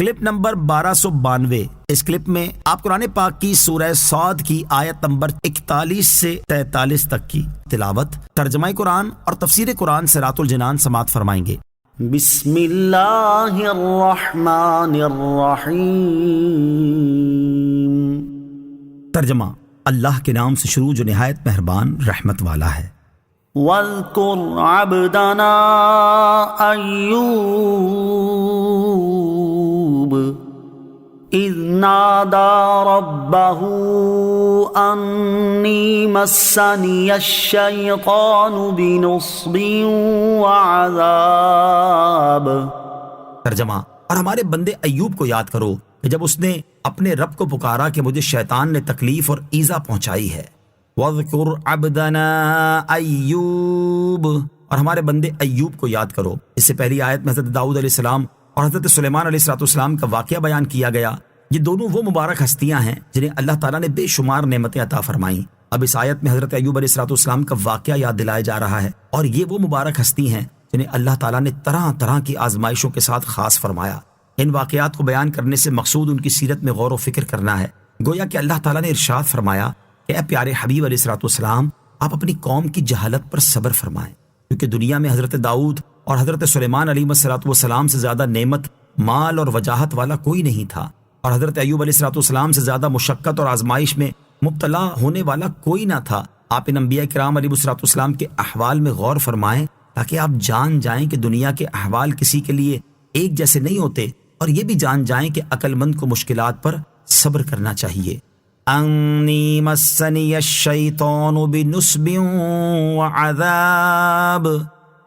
Clip number 1292۔ اس clip میں آپ قرآن پاک کی سورہ صاد کی آیت نمبر 41 سے 43 تک کی تلاوت، ترجمہ قرآن اور تفسیر قرآن صراط الجنان سماعت فرمائیں گے۔ بسم اللہ الرحمن الرحیم۔ ترجمہ، اللہ کے نام سے شروع جو نہایت مہربان رحمت والا ہے۔ وَاذْكُرْ عَبْدَنَا أَيُّوبَ إِذْ نَادَى رَبَّهُ أَنِّي مَسَّنِيَ الشَّيْطَانُ بِنُصْبٍ وَعَذَابٍ۔ ترجمہ، اور ہمارے بندے ایوب کو یاد کرو کہ جب اس نے اپنے رب کو پکارا کہ مجھے شیطان نے تکلیف اور ایذا پہنچائی ہے۔ وَاذْكُرْ عَبْدَنَا ایوب، اور ہمارے بندے ایوب کو یاد کرو۔ اس سے پہلی آیت میں حضرت داؤد علیہ السلام اور حضرت سلیمان علیہ السلام کا واقعہ بیان کیا گیا۔ یہ دونوں وہ مبارک ہستیاں ہیں جنہیں اللہ تعالیٰ نے بے شمار نعمتیں عطا فرمائیں۔ اب اس آیت میں حضرت ایوب علیہ السلام کا واقعہ یاد دلایا جا رہا ہے، اور یہ وہ مبارک ہستی ہیں جنہیں اللہ تعالیٰ نے طرح طرح کی آزمائشوں کے ساتھ خاص فرمایا۔ ان واقعات کو بیان کرنے سے مقصود ان کی سیرت میں غور و فکر کرنا ہے۔ گویا کہ اللہ تعالیٰ نے ارشاد فرمایا کہ اے پیارے حبیب علیہ السلام، آپ اپنی قوم کی جہالت پر صبر فرمائیں، کیونکہ دنیا میں حضرت داؤد اور حضرت سلیمان علیہ السلام سے زیادہ نعمت، مال اور وجاہت والا کوئی نہیں تھا، اور حضرت ایوب علیہ السلام سے زیادہ مشقت اور آزمائش میں مبتلا ہونے والا کوئی نہ تھا۔ آپ ان انبیاء کرام علیہ السلام کے احوال میں غور فرمائیں تاکہ آپ جان جائیں کہ دنیا کے احوال کسی کے لیے ایک جیسے نہیں ہوتے، اور یہ بھی جان جائیں کہ عقل مند کو مشکلات پر صبر کرنا چاہیے۔ انی مسنی الشیطان بنصب وعذاب،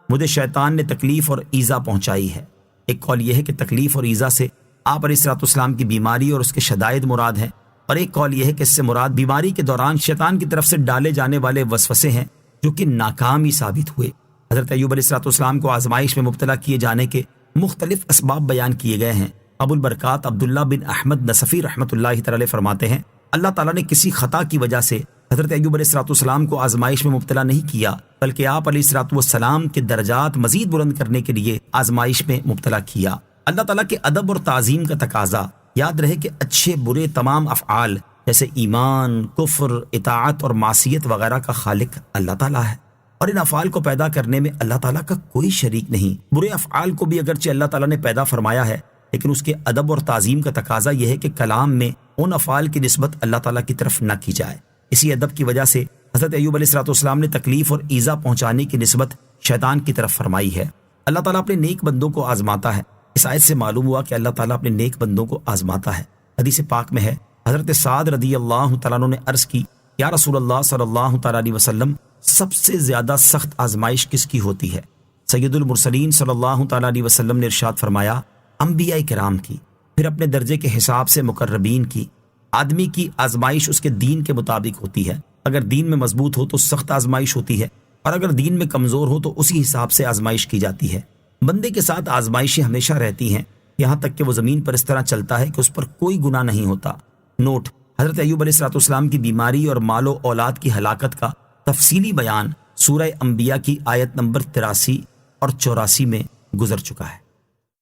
مجھے شیطان نے تکلیف اور ایذا پہنچائی ہے۔ ایک قول یہ ہے کہ تکلیف اور ایذا سے آپ علیہ السلام کی بیماری اور اس کے شدائد مراد ہیں، اور ایک قول یہ ہے کہ اس سے مراد بیماری کے دوران شیطان کی طرف سے ڈالے جانے والے وسوسے ہیں جو کہ ناکامی ثابت ہوئے۔ حضرت ایوب علیہ السلام کو آزمائش میں مبتلا کیے جانے کے مختلف اسباب بیان کیے گئے ہیں۔ ابو البرکات عبداللہ بن احمد نصفی رحمۃ اللہ تعالی فرماتے ہیں، اللہ تعالیٰ نے کسی خطا کی وجہ سے حضرت ایوب علیہ السلام کو آزمائش میں مبتلا نہیں کیا، بلکہ آپ علیہ السلام کے درجات مزید بلند کرنے کے لیے آزمائش میں مبتلا کیا۔ اللہ تعالیٰ کے ادب اور تعظیم کا تقاضا، یاد رہے کہ اچھے برے تمام افعال جیسے ایمان، کفر، اطاعت اور معصیت وغیرہ کا خالق اللہ تعالیٰ ہے، اور ان افعال کو پیدا کرنے میں اللہ تعالیٰ کا کوئی شریک نہیں۔ برے افعال کو بھی اگرچہ اللہ تعالیٰ نے پیدا فرمایا ہے، لیکن اس کے ادب اور تعظیم کا تقاضا یہ ہے کہ کلام میں ان افعال کی نسبت اللہ تعالیٰ کی طرف نہ کی جائے۔ اسی ادب کی وجہ سے حضرت ایوب علیہ السلام نے تکلیف اور ایذا پہنچانے کی نسبت شیطان کی طرف فرمائی ہے۔ اللہ تعالیٰ اپنے نیک بندوں کو آزماتا ہے۔ اس آیت سے معلوم ہوا کہ اللہ تعالیٰ اپنے نیک بندوں کو آزماتا ہے۔ حدیث پاک میں ہے، حضرت سعد رضی اللہ تعالیٰ عنہ نے عرض کی، یا رسول اللہ صلی اللہ تعالیٰ علیہ وسلم، سب سے زیادہ سخت آزمائش کس کی ہوتی ہے؟ سید المرسلین صلی اللہ تعالیٰ علیہ وسلم نے ارشاد فرمایا، انبیاء کرام کی، پھر اپنے درجے کے حساب سے مقربین کی۔ آدمی کی آزمائش اس کے دین کے مطابق ہوتی ہے، اگر دین میں مضبوط ہو تو سخت آزمائش ہوتی ہے، اور اگر دین میں کمزور ہو تو اسی حساب سے آزمائش کی جاتی ہے۔ بندے کے ساتھ آزمائشیں ہمیشہ رہتی ہیں، یہاں تک کہ وہ زمین پر اس طرح چلتا ہے کہ اس پر کوئی گناہ نہیں ہوتا۔ نوٹ: حضرت ایوب علیہ السلام کی بیماری اور مال و اولاد کی ہلاکت کا تفصیلی بیان سورہ انبیاء کی آیت نمبر 83 اور 84 میں گزر چکا ہے۔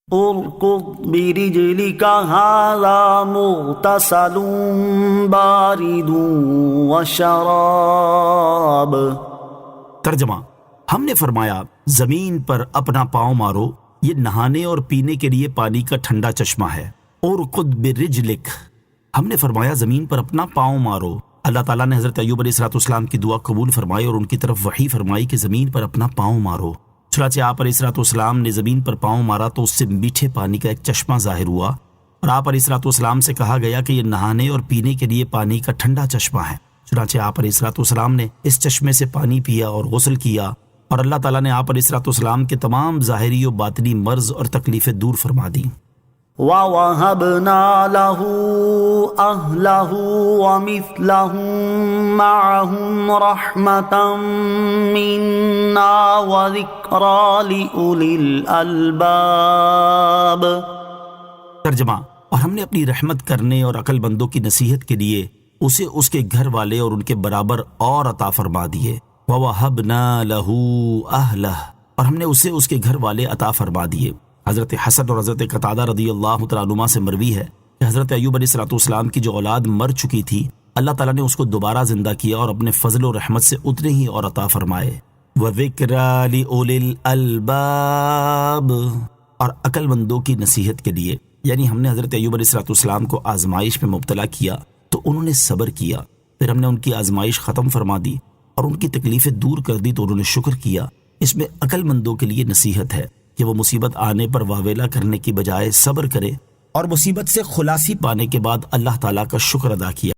ارکض برجلک ھذا مغتسل بارد وشراب۔ ترجمہ، ہم نے فرمایا زمین پر اپنا پاؤں مارو، یہ نہانے اور پینے کے لیے پانی کا ٹھنڈا چشمہ ہے۔ ارکض برجلک، ہم نے فرمایا زمین پر اپنا پاؤں مارو۔ اللہ تعالیٰ نے حضرت ایوب علیہ السلام کی دعا قبول فرمائی اور ان کی طرف وحی فرمائی کہ زمین پر اپنا پاؤں مارو۔ چنانچہ آپ علیہ السلام نے زمین پر پاؤں مارا تو اس سے میٹھے پانی کا ایک چشمہ ظاہر ہوا، اور آپ علیہ السلام سے کہا گیا کہ یہ نہانے اور پینے کے لیے پانی کا ٹھنڈا چشمہ ہے۔ چنانچہ آپ علیہ السلام نے اس چشمے سے پانی پیا اور غسل کیا، اور اللہ تعالیٰ نے آپ علیہ السلام کے تمام ظاہری و باطنی مرض اور تکلیفیں دور فرما دیں۔ وَوَهَبْنَا لَهُ أَهْلَهُ وَمِثْلَهُم مَّعَهُمْ رَحْمَةً مِّنَّا وَذِكْرَىٰ لِأُولِي الْأَلْبَابِ۔ ترجمہ، اور ہم نے اپنی رحمت کرنے اور عقل مندوں کی نصیحت کے لیے اسے اس کے گھر والے اور ان کے برابر اور عطا فرما دیے۔ وَوَهَبْنَا لَهُ أَهْلَهُ، اور ہم نے اسے اس کے گھر والے عطا فرما دیے۔ حضرت حسن اور حضرت قتادہ رضی اللہ تعالیٰ عنہما سے مروی ہے کہ حضرت ایوب علیہ السلام کی جو اولاد مر چکی تھی اللہ تعالیٰ نے اس کو دوبارہ زندہ کیا اور اپنے فضل و رحمت سے اتنے ہی اور عطا فرمائے۔ وَذِكْرَى لِأُولِي الْأَلْبَابِ، اور عقل مندوں کی نصیحت کے لیے، یعنی ہم نے حضرت ایوب علیہ السلام کو آزمائش میں مبتلا کیا تو انہوں نے صبر کیا، پھر ہم نے ان کی آزمائش ختم فرما دی اور ان کی تکلیفیں دور کر دی تو انہوں نے شکر کیا۔ اس میں عقل مندوں کے لیے نصیحت ہے کہ وہ مصیبت آنے پر واویلا کرنے کی بجائے صبر کرے اور مصیبت سے خلاصی پانے کے بعد اللہ تعالیٰ کا شکر ادا کیا